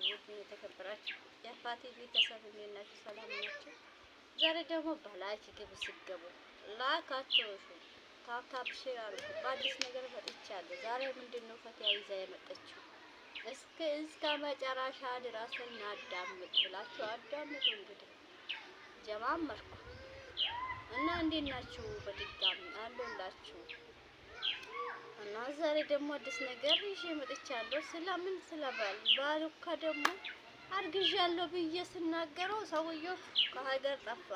ውድ የተከበራችሁ የአባቴ ቤተሰብ እንዴት ናችሁ? ሰላም ናችሁ? ዛሬ ደግሞ በላይክ ግቡ ሲገቡ ላይክ አትወሹ ታፕታፕ ሼር አድርጉ። በአዲስ ነገር መጥቻለሁ። ዛሬ ምንድነው ፈቲያ ይዛ የመጣችው? እስከ መጨረሻ ድረስ እናዳምጥ ብላችሁ አዳምጡ። እንግዲህ ጀማመርኩ እና እንዴት ናችሁ? በድጋሚ አለላችሁ እና ዛሬ ደግሞ አዲስ ነገር ይዤ መጥቻለሁ። ስለምን ስለባል ባሉካ ደግሞ አርግዣለሁ ብዬ ስናገረው ሰውየው ከሀገር ጠፋ።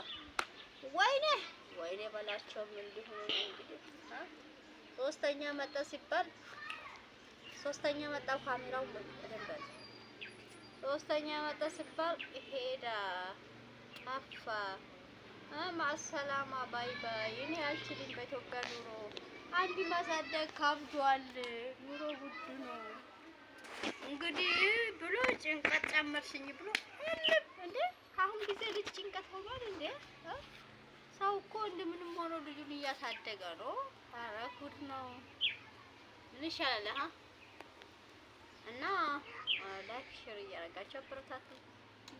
ወይኔ በላቸው ምን ሊሆን እንግዲህ ሶስተኛ መጣ ሲባል ሶስተኛ መጣ ካሜራው በደንብ ሶስተኛ መጣ ሲባል ሄዳ ጠፋ። ማሰላማ ባይ ባይ። እኔ አልችልም በኢትዮጵያ ኑሮ አንድ ማሳደግ ካብዷል። ኑሮ ውድ ነው እንግዲህ ብሎ ጭንቀት ጨመርሽኝ ብሎ እንዴ አሁን ጊዜ ልጅ ጭንቀት ሆኗል እንዴ? ሰው እኮ እንደምንም ሆኖ ልጁን እያሳደገ ነው። ኧረ ጉድ ነው። ምን ይሻላል? እና ላይክ ሼር እያደረጋችሁ አበረታቱ።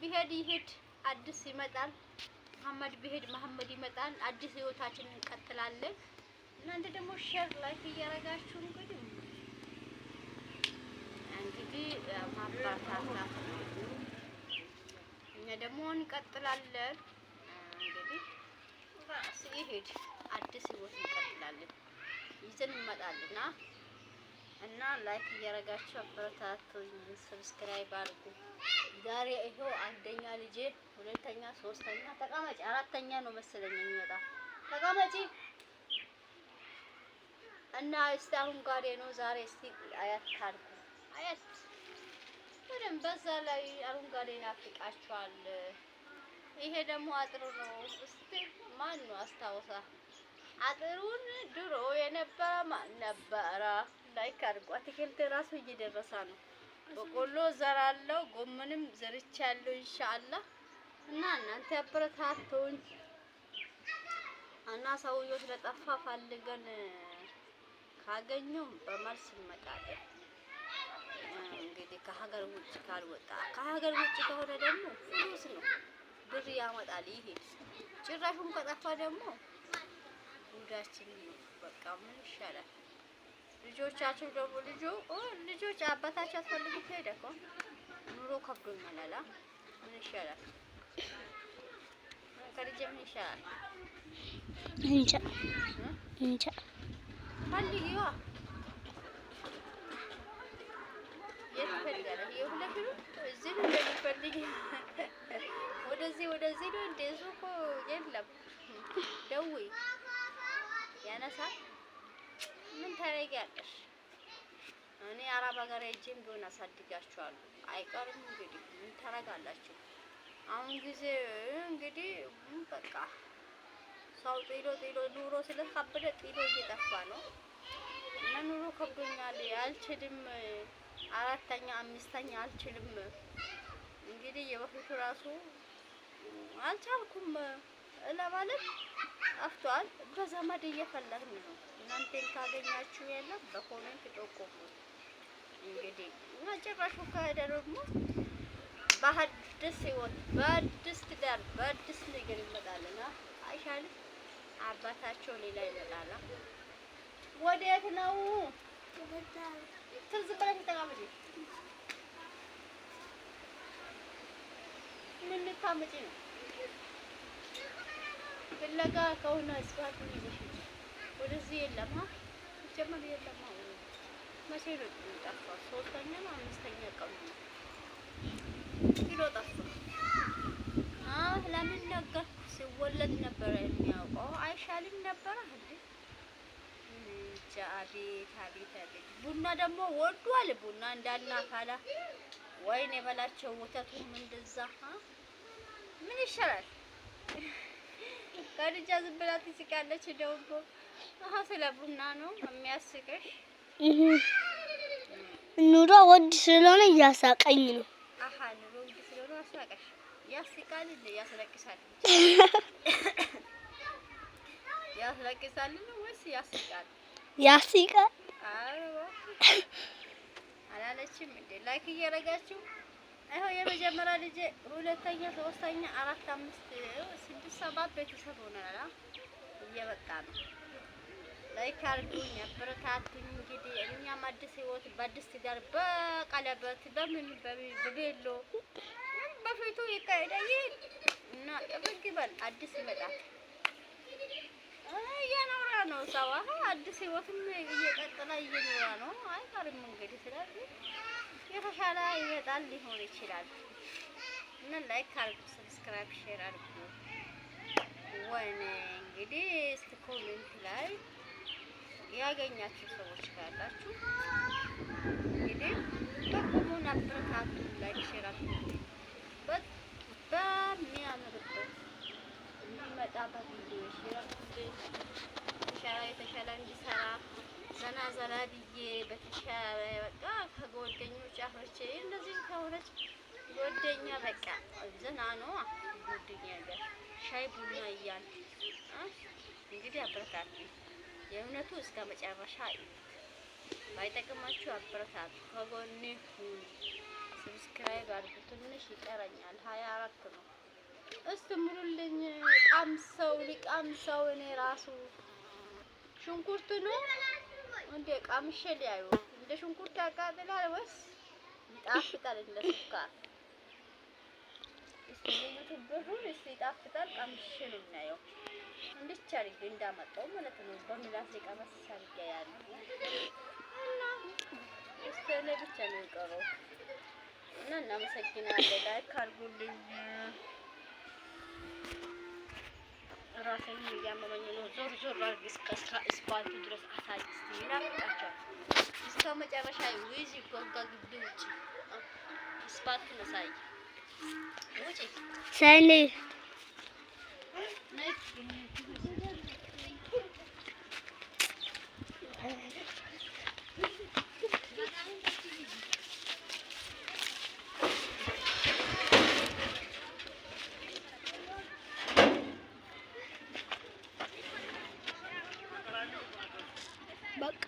ቢሄድ ይሄድ አዲስ ይመጣል። መሐመድ ቢሄድ መሐመድ ይመጣል። አዲስ ህይወታችንን እንቀጥላለን። እናንተ ደግሞ ሼር ላይክ እያደረጋችሁ እንግዲህ ማባታታት እኛ ደግሞ እንቀጥላለን። እንግዲህ ራስ ይሄድ አዲስ ህይወት እንቀጥላለን ይዘን እንመጣለን እና ላይክ እያደረጋችሁ አበረታቱኝ። ሰብስክራይብ አድርጉ። ዛሬ ይሄው አንደኛ ልጄ፣ ሁለተኛ፣ ሶስተኛ ተቀመጪ፣ አራተኛ ነው መሰለኝ የሚመጣ ተቀመጪ እና እስቲ አሁን ጋር ነው ዛሬ እስቲ አያት ታርጉ አያት በደንብ በዛ ላይ አረንጓዴ ናፍቃችኋል። ይሄ ደግሞ አጥሩ ነው። እስቲ ማን ነው አስታውሳ አጥሩን ድሮ የነበረ ማን ነበረ? ላይክ አድርጉ። አትክልት ራሱ እየደረሰ ነው። በቆሎ ዘራለው ጎመንም ዘርቻለሁ ኢንሻአላህ እና እናንተ አበረታቱኝ እና ሰውዬው ስለጠፋ ፈልገን ካገኘው በመልስ እንመጣለን። እንግዲህ ከሀገር ውጭ ካልወጣ ከሀገር ውጭ ከሆነ ደግሞ ፍሉስ ነው ብር ያመጣል። ይሄ ጭራሹን ከጠፋ ደግሞ ጉዳችን ነው። በቃ ምን ይሻላል? ልጆቻችሁ ደግሞ ልጆች አባታቸው አትፈልጉት ሄደ እኮ ኑሮ ከብዶኛል አላ ምን ይሻላል? ከልጅ ምን ይሻላል? እንጃ ፈልጊዋ የትፈልጋለ የሁለቱም እዚህ ነው እንደሚፈልግ ወደዚህ ነው እንደሱ እኮ የለም። ደውይ ያነሳል። ምን ታረጊያለሽ? እኔ አረብ ሀገር ሄጄም ቢሆን አሳድጋችኋለሁ። አይቀርም እንግዲህ ምን ታረጋላችሁ? አሁን ጊዜ እንግዲህ በቃ ሰው ጥሎ ኑሮ ስለከበደ ጥሎ እየጠፋ ነው እና ኑሮ ከብዶኛል አልችልም፣ አራተኛ አምስተኛ አልችልም። እንግዲህ የበፊቱ ራሱ አልቻልኩም ለማለት ጠፍቷል። በዘመድ እየፈለግን ነው። እናንተን ካገኛችሁ የለም በኮሜንት ጠቆሙ። እንግዲህ መጨረሻ ከሄደ ደግሞ በአዲስ ህይወት በአዲስ ትዳር በአዲስ ነገር ይመጣልና አይሻልም? አባታቸው ሌላ ይመጣላ። ወዴት ነው? ትዝ ብለሽ ተቀመጪ። ምን ልታመጪ ነው? ፍለጋ ከሆነ እስካት ይዘሽ ወደዚህ የለም ጀመር የለም። መቼ ነው የጠፋው? ሶስተኛ ነው አምስተኛ ቀኑ ነው ኪሎ ጠፋ። ለምን ነገር ሲወለድ ነበር የሚያውቀው አይሻልም ነበር እንዴ? አቤት ቡና ደግሞ ወዷል። ቡና እንዳናፋላ ወይኔ በላቸው። ወተቱም እንደዛ ምን ይሻላል? ከልጅ ዝም ብላ ትስቃለች። ደግሞ ስለ ቡና ነው የሚያስቅሽ? ኑሮ ውድ ስለሆነ እያሳቀኝ ነው። ኑሮ ውድ ስለሆነ አሳቀሽ? ያስቃል እንዴ? ያስለቅሳል? ያስለቅሳል ነው ወይስ ያስቃል? ያስቃል። አላለችም እንዴ? ላይክ እያደረጋችሁ ይኸው የመጀመሪያ ልጄ፣ ሁለተኛ፣ ሶስተኛ፣ አራት፣ አምስት፣ ስድስት፣ ሰባት ቤተሰብ ሆነናል። እየበቃ ነው። ላይክ አድርጉኝ፣ አበረታቱኝ። እንግዲህ እኛም አዲስ ህይወት በአዲስ ትዳር በቀለበት በቤሎ በፊቱ ይካሄዳል እና ጥብቅ ይበል። አዲስ ይመጣል። እየኖረ ነው ሰው አዲስ ህይወትም እየቀጠለ እየኖረ ነው። አይቀርም እንግዲህ። ስለዚህ የተሻለ ይመጣል ሊሆን ይችላል እና ላይክ አድርጉ፣ ሰብስክራይብ፣ ሼር አድርጉ። ወይኔ እንግዲህ እስቲ ኮሜንት ላይ ያገኛችሁ ሰዎች ካላችሁ እንግዲህ በቁሙን አበረታቱ፣ ላይክ ሼር አድርጉ። በሚያምርበት እንዲመጣ በቪዲዮ ሼር አድርጉ። የተሻለ እንዲሰራ ዘና ዘና ብዬ በተሻለ በቃ ከጓደኞች አፍርቼ እንደዚህ ከሆነች ጓደኛ በቃ ዘና ነው ጓደኛ ጋር ሻይ ቡና እያል እንግዲህ አበረታቱ። የእውነቱ እስከ መጨረሻ ባይጠቅማችሁ አበረታቱ። ከጎኔ ሰብስክራይብ አድርጉ። ትንሽ ይቀረኛል፣ 24 ነው። እስቲ ሙሉልኝ። ቃምሰው እኔ ራሱ ሽንኩርት ነው እንደ ቃምሼ ሊያዩ እንደ ሽንኩርት ያቃጥላል ወይስ ይጣፍጣል እንደ ስኳር? እስቲ ዩቲዩብሩን እስቲ ይጣፍጣል ቃምሼ ነው የሚያየው። እንድቻ አድርጌ እንዳመጣው ማለት ነው። በምላስ ቀመስ አድርጌ ያለው እና እስቲ እኔ ብቻ ነው የቀረው እና እናመሰግናለን። ላይክ አድርጉልኝ። ራሴን እያመመኝ ነው። ዞር አድርጌ እስከ እስፓልቱ ድረስ አሳይ እስቲ ይናፍቃቸዋል። እስከ መጨረሻ ዊዝ ጎጋ ግቢ ውጪ እስፓልቱን አሳይ ውጪ ሰኔ በቃ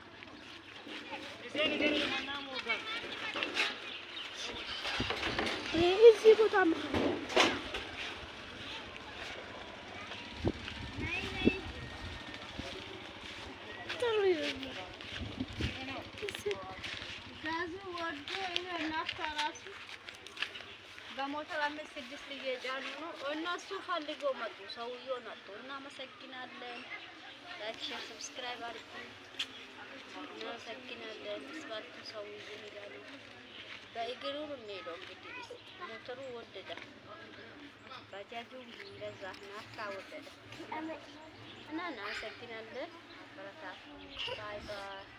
እዚህ ቦታ በሞተር 5-6 እየጫኑ ነው እነሱ ፈልገው መጡ። ሰውዬው መጡ። እናመሰግናለን። ላይክ ሼር ሰብስክራይብ አድርጉ። እናመሰግናለን። ስባቱ ሰውዬ ይላሉ። በእግሩ ነው የሚሄደው። እንግዲህ ሞተሩ ወደደ፣ ባጃጁ እንደዛ ናፍታ ወደደ እና እናመሰግናለን። አበረታቱ። ባይ ባይ።